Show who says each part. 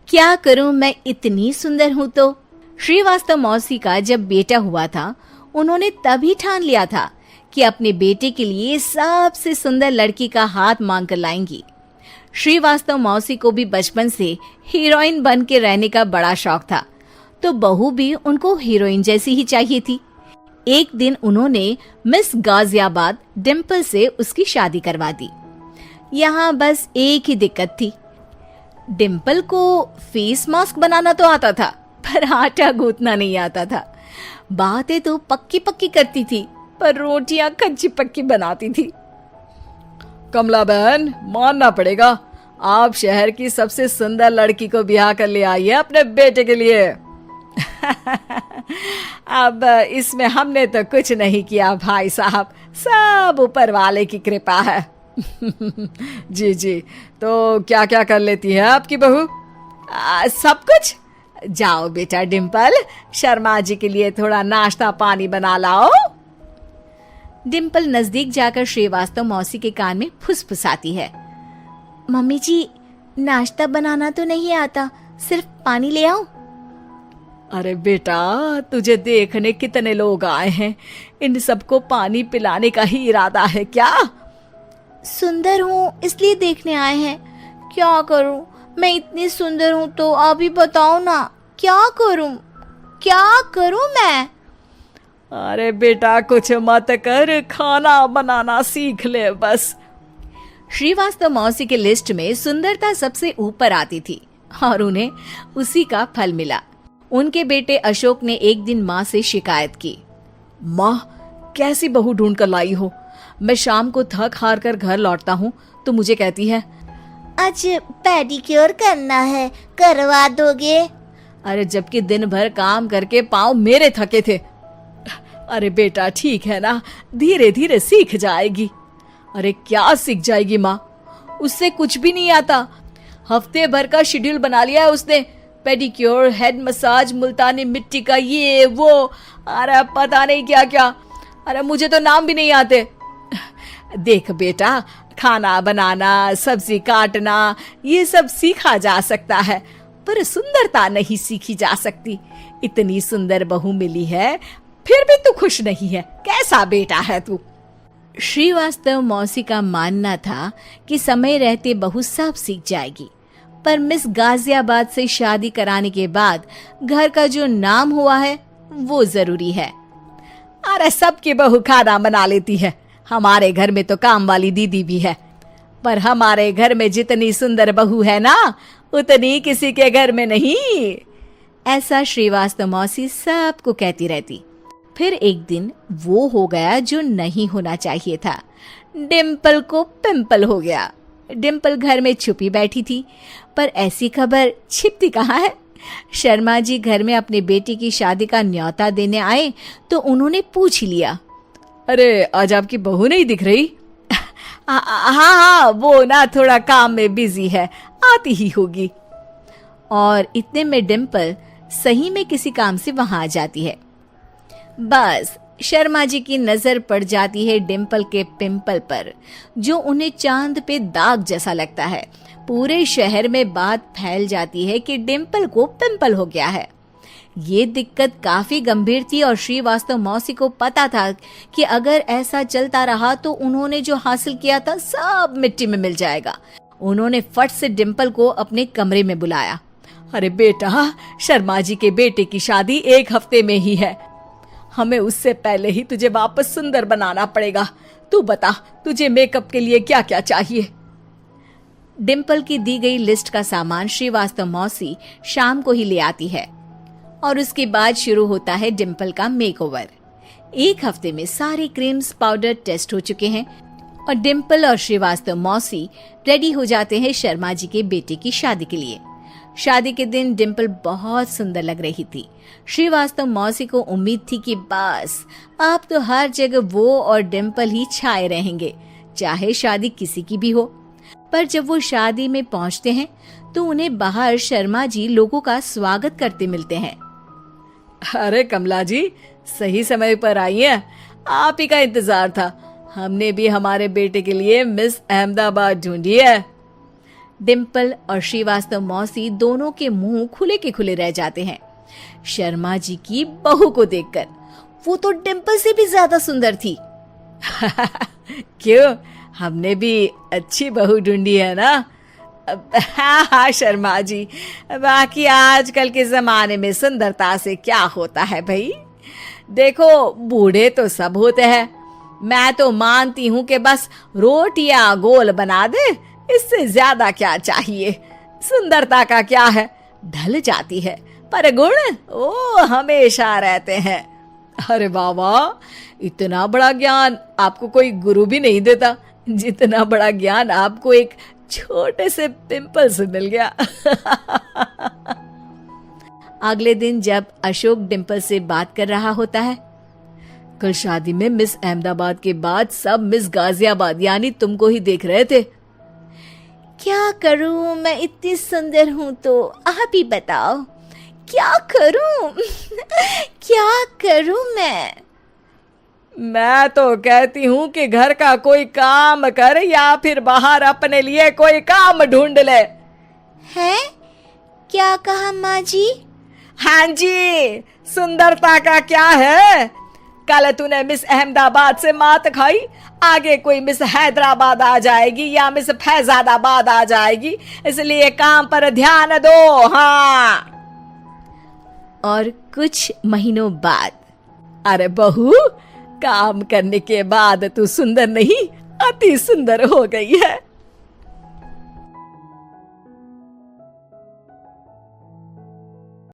Speaker 1: क्या करूं, मैं इतनी सुंदर हूं तो। श्रीवास्तव मौसी का जब बेटा हुआ था, उन्होंने तभी ठान लिया था कि अपने बेटे के लिए सबसे सुंदर लड़की का हाथ मांग कर लाएंगी। श्रीवास्तव मौसी को भी बचपन से हीरोइन बन के रहने का बड़ा शौक था, तो बहू भी उनको हीरोइन जैसी ही चाहिए थी। एक दिन उन्होंने मिस गाजियाबाद डिम्पल से उसकी शादी करवा दी। यहाँ बस एक ही दिक्कत थी, डिम्पल को फेस मास्क बनाना तो आता था, पर आटा गूंथना नहीं आता था। बातें तो पक्की पक्की करती थी, पर रोटियां कच्ची पक्की बनाती थी।
Speaker 2: कमला बहन, मानना पड़ेगा, आप शहर की सबसे सुंदर लड़की को ब्याह कर ले आई है अपने बेटे के लिए।
Speaker 1: अब इसमें हमने तो कुछ नहीं किया भाई साहब, सब ऊपर वाले की कृपा है।
Speaker 2: जी जी, तो क्या क्या कर लेती है आपकी बहू?
Speaker 1: सब कुछ। जाओ बेटा डिम्पल, शर्मा जी के लिए थोड़ा नाश्ता पानी बना लाओ। डिम्पल नजदीक जाकर श्रीवास्तव मौसी के कान में फुसफुसाती है। मम्मी जी, नाश्ता बनाना तो नहीं आता, सिर्फ पानी ले आओ।
Speaker 2: अरे बेटा, तुझे देखने कितने लोग आए हैं, इन सबको पानी पिलाने का ही इरादा है क्या?
Speaker 1: सुंदर हूँ इसलिए देखने आए हैं। क्या करूँ, मैं इतनी सुंदर हूँ तो आप ही बताओ ना, क्या करूँ मैं?
Speaker 2: अरे बेटा, कुछ मत कर, खाना बनाना सीख ले बस।
Speaker 1: श्रीवास्तव मौसी के लिस्ट में सुंदरता सबसे ऊपर आती थी और उन्हें उसी का फल मिला। उनके बेटे अशोक ने एक दिन माँ से शिकायत की।
Speaker 2: माँ, कैसी बहू ढूंढ कर लाई हो? मैं शाम को थक हार कर घर लौटता हूँ तो मुझे कहती है,
Speaker 1: आज पेडिक्योर करना है, करवा दोगे?
Speaker 2: अरे जबकि दिन भर काम करके पाँव मेरे थके थे। अरे बेटा, ठीक है ना, धीरे धीरे सीख जाएगी। अरे क्या सीख जाएगी माँ, उससे कुछ भी नहीं आता। हफ्ते भर का शेड्यूल बना लिया है उसने, पेडिक्योर, हेड मसाज, मुल्तानी मिट्टी का ये वो, अरे पता नहीं क्या क्या। अरे मुझे तो नाम भी नहीं आते। देख बेटा, खाना बनाना, सब्जी काटना, ये सब सीखा जा सकता है, पर सुंदरता नहीं सीखी जा सकती। इतनी सुंदर बहू मिली है, फिर भी तू खुश नहीं है, कैसा बेटा है तू? श्रीवास्तव मौसी का मानना था कि समय रहते बहू सब सीख जाएगी, पर मिस गाजियाबाद से शादी कराने के बाद घर का जो नाम हुआ है वो जरूरी है। अरे सबकी बहू खाना बना लेती है, हमारे घर में तो काम वाली दीदी भी है, पर हमारे घर में जितनी सुंदर बहू है ना, उतनी किसी के घर में नहीं। ऐसा श्रीवास्तव मौसी सबको कहती रहती। फिर एक दिन वो हो गया जो नहीं होना चाहिए था, डिम्पल को पिंपल हो गया। डिम्पल घर में छुपी बैठी थी, पर ऐसी खबर छिपती कहाँ है। शर्मा जी घर में अपने बेटी की शादी का न्योता देने आए तो उन्होंने पूछ लिया, अरे आज आपकी बहू नहीं दिख रही?
Speaker 1: हाँ, वो ना थोड़ा काम में बिजी है, आती ही होगी। और इतने में डिम्पल सही में किसी काम से वहां आ जाती है। बस शर्मा जी की नजर पड़ जाती है डिम्पल के पिंपल पर, जो उन्हें चांद पे दाग जैसा लगता है। पूरे शहर में बात फैल जाती है कि डिम्पल को पिंपल हो गया है। ये दिक्कत काफी गंभीर थी और श्रीवास्तव मौसी को पता था कि अगर ऐसा चलता रहा तो उन्होंने जो हासिल किया था सब मिट्टी में मिल जाएगा। उन्होंने फट से डिम्पल को अपने कमरे में बुलाया।
Speaker 2: अरे बेटा, शर्मा जी के बेटे की शादी 1 हफ्ते में ही है, हमें उससे पहले ही तुझे वापस सुंदर बनाना पड़ेगा। तू बता, तुझे मेकअप के लिए क्या क्या चाहिए?
Speaker 1: डिम्पल की दी गई लिस्ट का सामान श्रीवास्तव मौसी शाम को ही ले आती है और उसके बाद शुरू होता है डिम्पल का मेकओवर। 1 हफ्ते में सारे क्रीम्स पाउडर टेस्ट हो चुके हैं और डिम्पल और श्रीवास्तव मौसी रेडी हो जाते हैं शर्मा जी के बेटे की शादी के लिए। शादी के दिन डिम्पल बहुत सुंदर लग रही थी। श्रीवास्तव मौसी को उम्मीद थी कि बस अब तो हर जगह वो और डिम्पल ही छाए रहेंगे, चाहे शादी किसी की भी हो। पर जब वो शादी में पहुंचते हैं तो उन्हें बाहर शर्मा जी लोगों का स्वागत करते मिलते हैं।
Speaker 2: अरे कमला जी, सही समय पर आई हैं, आप ही का इंतजार था। हमने भी हमारे बेटे के लिए मिस अहमदाबाद ढूंढी है।
Speaker 1: डिम्पल और श्रीवास्तव मौसी दोनों के मुंह खुले के खुले रह जाते हैं शर्मा जी की बहू को देखकर। वो तो डिम्पल से भी ज्यादा सुंदर थी।
Speaker 2: क्यों, हमने भी अच्छी बहू ढूंढी है ना? हाँ हाँ शर्मा जी, बाकी आजकल के जमाने में सुंदरता से क्या होता है भाई। देखो, बूढ़े तो सब होते हैं। मैं तो मानती हूँ कि बस रोटियां गोल बना दे, इससे ज्यादा क्या चाहिए। सुंदरता का क्या है, ढल जाती है, पर गुण वो हमेशा रहते हैं। अरे बाबा, इतना बड़ा ज्ञान आपको कोई गुरु भी नहीं देता जितना बड़ा ज्ञान आपको एक छोटे से पिंपल से मिल गया।
Speaker 1: अगले दिन जब अशोक डिम्पल से बात कर रहा होता है,
Speaker 2: कल शादी में मिस अहमदाबाद के बाद सब मिस गाजियाबाद यानी तुमको ही देख रहे थे।
Speaker 1: क्या करूं, मैं इतनी सुंदर हूं तो आप ही बताओ क्या करूं। क्या करूं
Speaker 2: मैं तो कहती हूँ कि घर का कोई काम कर या फिर बाहर अपने लिए कोई काम ढूंढ ले।
Speaker 1: है? क्या कहा माँ जी?
Speaker 2: हाँ जी, सुंदरता का क्या है। कल तूने मिस अहमदाबाद से मात खाई, आगे कोई मिस हैदराबाद आ जाएगी या मिस फैजादाबाद आ जाएगी, इसलिए काम पर ध्यान दो। हाँ।
Speaker 1: और कुछ महीनों बाद,
Speaker 2: अरे बहू, काम करने के बाद तू सुंदर नहीं, अति सुंदर हो गई है।